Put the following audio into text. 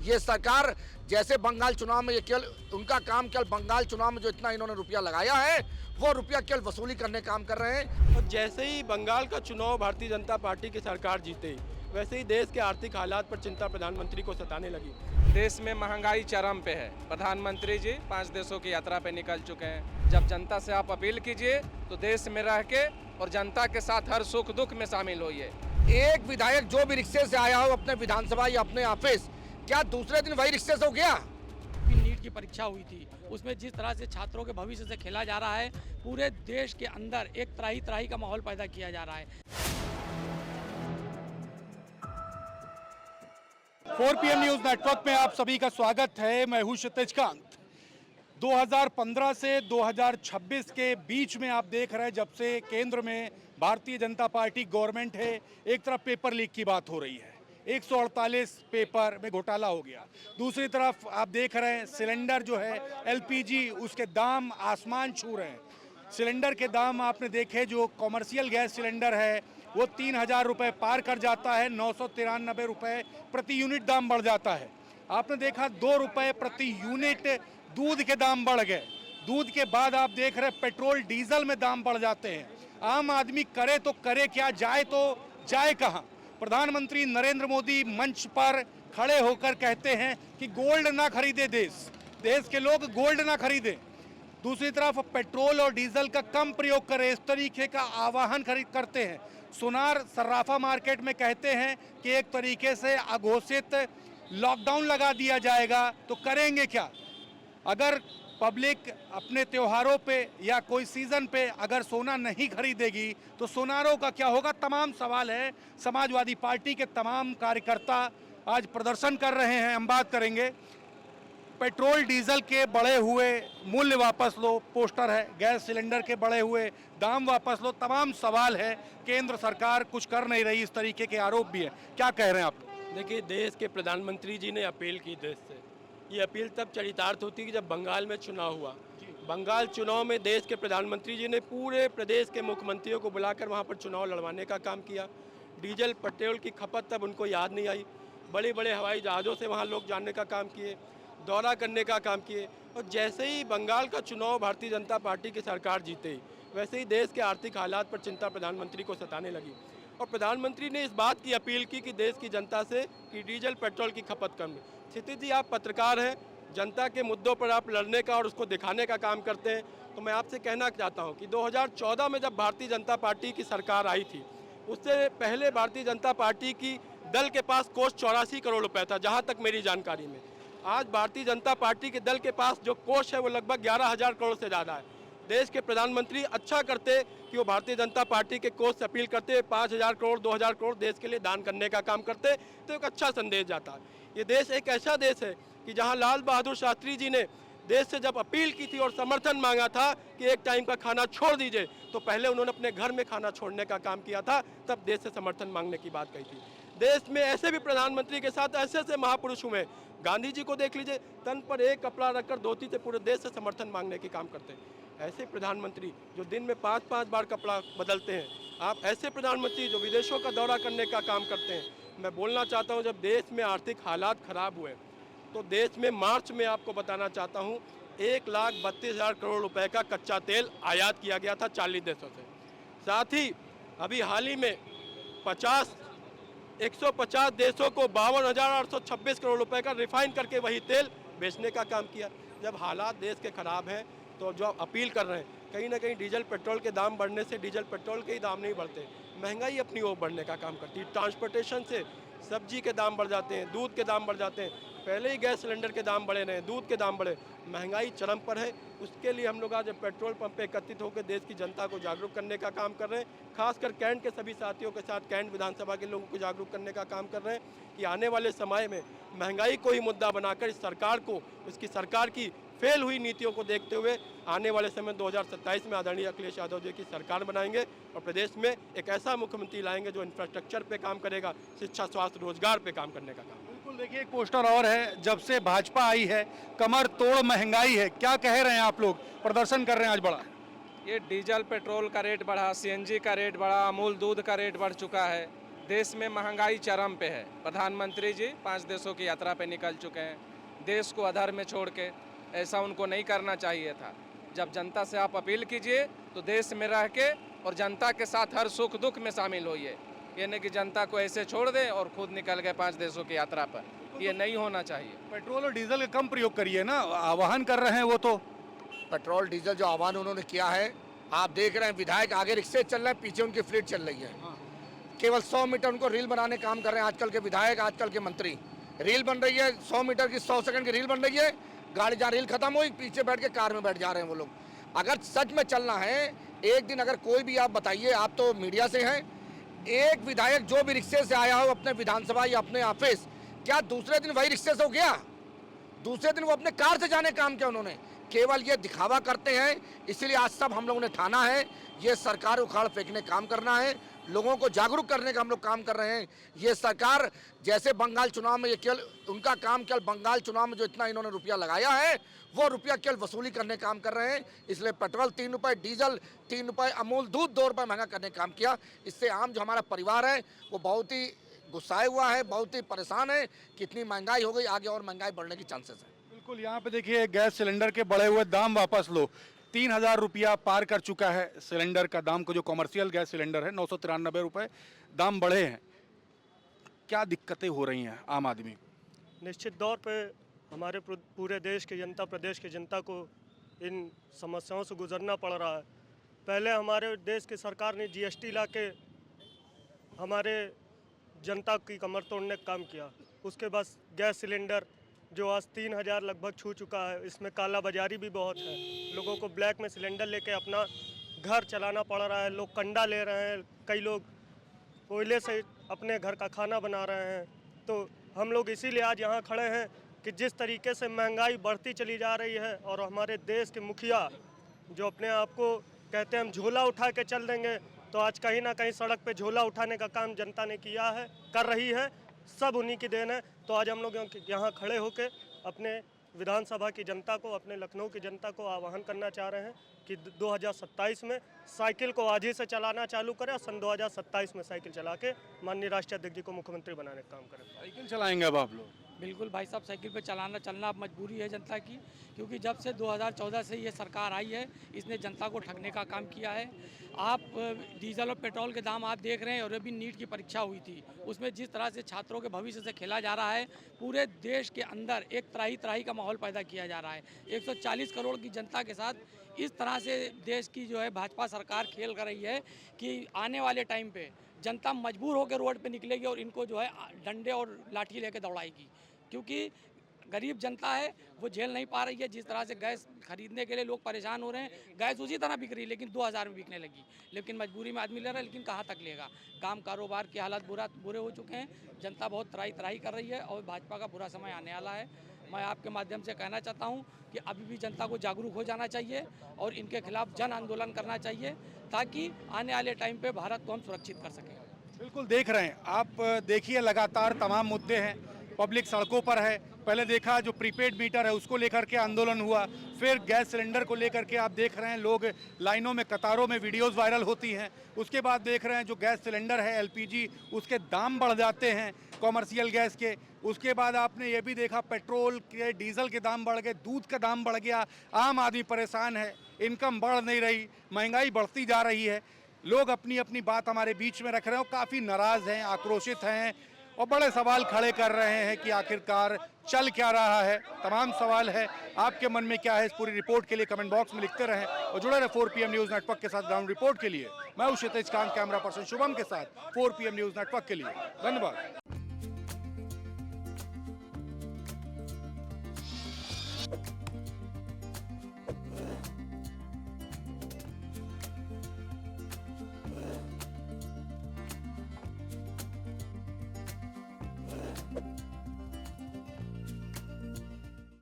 ये सरकार जैसे बंगाल चुनाव में ये केवल उनका काम केवल बंगाल चुनाव में जो इतना इन्होंने रुपया लगाया है वो रुपया केवल वसूली करने का काम कर रहे हैं। और जैसे ही बंगाल का चुनाव भारतीय जनता पार्टी की सरकार जीते, वैसे ही देश के आर्थिक हालात पर चिंता प्रधानमंत्री को सताने लगी। देश में महंगाई चरम पे है। प्रधानमंत्री जी 5 देशों की यात्रा पे निकल चुके हैं। जब जनता से आप अपील कीजिए तो देश में रह के और जनता के साथ हर सुख दुख में शामिल होइए। एक विधायक जो भी रिक्शे से आया हो अपने विधानसभा या अपने ऑफिस, क्या दूसरे दिन वही रिक्शे से हो गया? नीट की परीक्षा हुई थी, उसमें जिस तरह से छात्रों के भविष्य से खेला जा रहा है, पूरे देश के अंदर एक त्राही त्राही का माहौल पैदा किया जा रहा है। 4 PM न्यूज नेटवर्क में आप सभी का स्वागत है। मैं हूं क्षितिज कांत। 2015 से 2026 के बीच में आप देख रहे हैं, जब से केंद्र में भारतीय जनता पार्टी गवर्नमेंट है, एक तरफ पेपर लीक की बात हो रही है, 148 पेपर में घोटाला हो गया। दूसरी तरफ आप देख रहे हैं सिलेंडर जो है LPG, उसके दाम आसमान छू रहे हैं। सिलेंडर के दाम आपने देखे, जो कॉमर्शियल गैस सिलेंडर है वो 3,000 रुपये पार कर जाता है, 993 रुपये प्रति यूनिट दाम बढ़ जाता है। आपने देखा 2 रुपये प्रति यूनिट दूध के दाम बढ़ गए। दूध के बाद आप देख रहे पेट्रोल डीजल में दाम बढ़ जाते हैं। आम आदमी करे तो करे क्या, जाए तो जाए कहाँ? प्रधानमंत्री नरेंद्र मोदी मंच पर खड़े होकर कहते हैं कि गोल्ड ना खरीदे देश के लोग गोल्ड ना खरीदें। दूसरी तरफ पेट्रोल और डीजल का कम प्रयोग करें, इस तरीके का आह्वान करते हैं। सोनार सर्राफा मार्केट में कहते हैं कि एक तरीके से अघोषित लॉकडाउन लगा दिया जाएगा, तो करेंगे क्या? अगर पब्लिक अपने त्योहारों पे या कोई सीज़न पे अगर सोना नहीं खरीदेगी तो सोनारों का क्या होगा? तमाम सवाल है। समाजवादी पार्टी के तमाम कार्यकर्ता आज प्रदर्शन कर रहे हैं। हम बात करेंगे पेट्रोल डीजल के बढ़े हुए मूल्य वापस लो, पोस्टर है, गैस सिलेंडर के बढ़े हुए दाम वापस लो, तमाम सवाल है। केंद्र सरकार कुछ कर नहीं रही, इस तरीके के आरोप भी है। क्या कह रहे हैं आप? देखिए, देश के प्रधानमंत्री जी ने अपील की देश से। ये अपील तब चरितार्थ होती कि जब बंगाल में चुनाव हुआ। बंगाल चुनाव में देश के प्रधानमंत्री जी ने पूरे प्रदेश के मुख्यमंत्रियों को बुलाकर वहाँ पर चुनाव लड़वाने का काम किया। डीजल पेट्रोल की खपत तब उनको याद नहीं आई। बड़े बड़े हवाई जहाज़ों से वहाँ लोग जाने का काम किए, दौरा करने का काम किए। और जैसे ही बंगाल का चुनाव भारतीय जनता पार्टी की सरकार जीते, वैसे ही देश के आर्थिक हालात पर चिंता प्रधानमंत्री को सताने लगी। और प्रधानमंत्री ने इस बात की अपील की कि देश की जनता से कि डीजल पेट्रोल की खपत कम है। क्षितिज जी, आप पत्रकार हैं, जनता के मुद्दों पर आप लड़ने का और उसको दिखाने का काम करते हैं, तो मैं आपसे कहना चाहता हूँ कि 2014 में जब भारतीय जनता पार्टी की सरकार आई थी, उससे पहले भारतीय जनता पार्टी की दल के पास कोष 84 करोड़ रुपये था, जहाँ तक मेरी जानकारी में। आज भारतीय जनता पार्टी के दल के पास जो कोष है वो लगभग 11,000 करोड़ से ज़्यादा है। देश के प्रधानमंत्री अच्छा करते कि वो भारतीय जनता पार्टी के कोष से अपील करते, 5,000 करोड़ 2,000 करोड़ देश के लिए दान करने का काम करते, तो एक अच्छा संदेश जाता है। ये देश एक ऐसा देश है कि जहाँ लाल बहादुर शास्त्री जी ने देश से जब अपील की थी और समर्थन मांगा था कि एक टाइम का खाना छोड़ दीजिए, तो पहले उन्होंने अपने घर में खाना छोड़ने का काम किया था, तब देश से समर्थन मांगने की बात कही थी। देश में ऐसे भी प्रधानमंत्री के साथ ऐसे ऐसे महापुरुष हुए। गांधी जी को देख लीजिए, तन पर एक कपड़ा रखकर धोती से पूरे देश से समर्थन मांगने के काम करते हैं। ऐसे प्रधानमंत्री जो दिन में 5-5 बार कपड़ा बदलते हैं, आप ऐसे प्रधानमंत्री जो विदेशों का दौरा करने का काम करते हैं। मैं बोलना चाहता हूं, जब देश में आर्थिक हालात खराब हुए तो देश में मार्च में आपको बताना चाहता हूं 1,32,000 करोड़ रुपए का कच्चा तेल आयात किया गया था 40 देशों से। साथ ही अभी हाल ही में 150 देशों को 52,826 करोड़ रुपए का रिफाइन करके वही तेल बेचने का काम किया। जब हालात देश के खराब हैं तो जो अपील कर रहे हैं, कहीं ना कहीं डीजल पेट्रोल के दाम बढ़ने से डीजल पेट्रोल के ही दाम नहीं बढ़ते, महंगाई अपनी ओर बढ़ने का काम करती है। ट्रांसपोर्टेशन से सब्जी के दाम बढ़ जाते हैं, दूध के दाम बढ़ जाते हैं। पहले ही गैस सिलेंडर के दाम बढ़े रहे, दूध के दाम बढ़े, महंगाई चरम पर है। उसके लिए हम लोग आज पेट्रोल पंप पे एकत्रित होकर देश की जनता को जागरूक करने का काम कर रहे हैं। खासकर कैंट के सभी साथियों के साथ कैंट विधानसभा के लोगों को जागरूक करने का काम कर रहे हैं कि आने वाले समय में महंगाई को ही मुद्दा बनाकर इस सरकार को, उसकी सरकार की फेल हुई नीतियों को देखते हुए आने वाले समय 2027 में आदरणीय अखिलेश यादव जी की सरकार बनाएंगे और प्रदेश में एक ऐसा मुख्यमंत्री लाएंगे जो इंफ्रास्ट्रक्चर पे काम करेगा, शिक्षा, स्वास्थ्य, रोजगार पे काम करने का काम। बिल्कुल, देखिए एक पोस्टर और है, जब से भाजपा आई है कमर तोड़ महंगाई है। क्या कह रहे हैं आप लोग? प्रदर्शन कर रहे हैं आज बड़ा। ये डीजल पेट्रोल का रेट बढ़ा, CNG का रेट बढ़ा, अमूल दूध का रेट बढ़ चुका है। देश में महंगाई चरम पे है। प्रधानमंत्री जी 5 देशों की यात्रा पे निकल चुके हैं। देश को अधर में छोड़ के ऐसा उनको नहीं करना चाहिए था। जब जनता से आप अपील कीजिए तो देश में रह के और जनता के साथ हर सुख दुख में शामिल होइए। ये नहीं कि जनता को ऐसे छोड़ दें और खुद निकल गए 5 देशों की यात्रा पर, ये नहीं होना चाहिए। पेट्रोल और डीजल का कम प्रयोग करिए ना, आह्वान कर रहे हैं वो तो। पेट्रोल डीजल जो आह्वान उन्होंने किया है, आप देख रहे हैं विधायक आगे रिक्शे चल रहे हैं, पीछे उनकी फ्लीट चल रही है। केवल 100 मीटर उनको रील बनाने काम कर रहे हैं आजकल के विधायक, आजकल के मंत्री। रील बन रही है 100 मीटर की, 100 सेकंड की रील बन रही है, गाड़ी जहाँ रील खत्म हुई पीछे बैठ के कार में बैठ जा रहे हैं वो लोग। अगर सच में चलना है, एक दिन अगर कोई भी आप बताइए, आप तो मीडिया से हैं, एक विधायक जो भी रिक्शे से आया हो अपने विधानसभा या अपने ऑफिस, क्या दूसरे दिन वही रिक्शे से हो गया? दूसरे दिन वो अपने कार से जाने काम किया उन्होंने। केवल ये दिखावा करते हैं, इसीलिए आज सब हम लोगों ने ठाना है ये सरकार उखाड़ फेंकने काम करना है, लोगों को जागरूक करने का हम लोग काम कर रहे हैं। ये सरकार जैसे बंगाल चुनाव में, ये केवल उनका काम केवल बंगाल चुनाव में जो इतना इन्होंने रुपया लगाया है वो रुपया केवल वसूली करने काम कर रहे हैं। इसलिए पेट्रोल 3 रुपये, डीजल 3 रुपये, अमूल दूध 2 रुपये महंगा करने काम किया। इससे आम जो हमारा परिवार है वो बहुत ही गुस्साए हुआ है, बहुत ही परेशान है। कितनी महंगाई हो गई, आगे और महंगाई बढ़ने की चांसेस है। बिल्कुल, यहाँ पे देखिए गैस सिलेंडर के बढ़े हुए दाम वापस लो। 3000 रुपया पार कर चुका है सिलेंडर का दाम को, जो कमर्शियल गैस सिलेंडर है 993 रुपये दाम बढ़े हैं। क्या दिक्कतें हो रही हैं आम आदमी? निश्चित तौर पे हमारे पूरे देश के जनता, प्रदेश की जनता को इन समस्याओं से गुजरना पड़ रहा है। पहले हमारे देश की सरकार ने जीएसटी ला के हमारे जनता की कमर तोड़ने का काम किया। उसके बाद गैस सिलेंडर जो आज 3000 लगभग छू चुका है, इसमें काला बाजारी भी बहुत है। लोगों को ब्लैक में सिलेंडर लेके अपना घर चलाना पड़ रहा है। लोग कंडा ले रहे हैं, कई लोग कोयले से अपने घर का खाना बना रहे हैं। तो हम लोग इसीलिए आज यहाँ खड़े हैं कि जिस तरीके से महंगाई बढ़ती चली जा रही है और हमारे देश के मुखिया जो अपने आप को कहते हैं हम झोला उठा के चल देंगे, तो आज कहीं ना कहीं सड़क पे झोला उठाने का काम जनता ने किया है, कर रही है। सब उन्हीं की देन है। तो आज हम लोग यहाँ खड़े होकर अपने विधानसभा की जनता को, अपने लखनऊ की जनता को आह्वान करना चाह रहे हैं कि 2027 में साइकिल को आज ही से चलाना चालू करें और सन 2027 में साइकिल चला के माननीय राष्ट्रीय अध्यक्ष जी को मुख्यमंत्री बनाने का काम करें। साइकिल चलाएंगे अब आप लोग? बिल्कुल भाई साहब, साइकिल पे चलना अब मजबूरी है जनता की, क्योंकि जब से 2014 से ये सरकार आई है इसने जनता को ठगने का काम किया है। आप डीजल और पेट्रोल के दाम आप देख रहे हैं, और अभी नीट की परीक्षा हुई थी, उसमें जिस तरह से छात्रों के भविष्य से खेला जा रहा है, पूरे देश के अंदर एक त्राही का माहौल पैदा किया जा रहा है। 140 करोड़ की जनता के साथ इस तरह से देश की जो है भाजपा सरकार खेल कर रही है कि आने वाले टाइम पे जनता मजबूर होकर रोड पे निकलेगी और इनको जो है डंडे और लाठी लेके दौड़ाएगी, क्योंकि गरीब जनता है वो झेल नहीं पा रही है। जिस तरह से गैस खरीदने के लिए लोग परेशान हो रहे हैं, गैस उसी तरह बिक रही है लेकिन 2000 में बिकने लगी, लेकिन मजबूरी में आदमी ले रहा है, लेकिन कहाँ तक लेगा। काम कारोबार के हालात बुरे हो चुके हैं, जनता बहुत त्राही कर रही है और भाजपा का बुरा समय आने वाला है। मैं आपके माध्यम से कहना चाहता हूँ कि अभी भी जनता को जागरूक हो जाना चाहिए और इनके खिलाफ जन आंदोलन करना चाहिए, ताकि आने वाले टाइम पे भारत को हम सुरक्षित कर सकें। बिल्कुल देख रहे हैं आप, देखिए लगातार तमाम मुद्दे हैं, पब्लिक सड़कों पर है। पहले देखा जो प्रीपेड मीटर है उसको लेकर के आंदोलन हुआ, फिर गैस सिलेंडर को लेकर के आप देख रहे हैं लोग लाइनों में, कतारों में वीडियोस वायरल होती हैं। उसके बाद देख रहे हैं जो गैस सिलेंडर है एलपीजी, उसके दाम बढ़ जाते हैं कॉमर्शियल गैस के। उसके बाद आपने ये भी देखा पेट्रोल के, डीजल के दाम बढ़ गए, दूध का दाम बढ़ गया। आम आदमी परेशान है, इनकम बढ़ नहीं रही, महंगाई बढ़ती जा रही है। लोग अपनी अपनी बात हमारे बीच में रख रहे हैं और काफ़ी नाराज़ हैं, आक्रोशित हैं और बड़े सवाल खड़े कर रहे हैं कि आखिरकार चल क्या रहा है। तमाम सवाल है, आपके मन में क्या है? इस पूरी रिपोर्ट के लिए कमेंट बॉक्स में लिखते रहें और जुड़े रहे 4PM न्यूज़ नेटवर्क के साथ ग्राउंड रिपोर्ट के लिए। मैं हूं क्षितिज कांत, कैमरा पर्सन शुभम के साथ 4PM न्यूज़ नेटवर्क के लिए। धन्यवाद।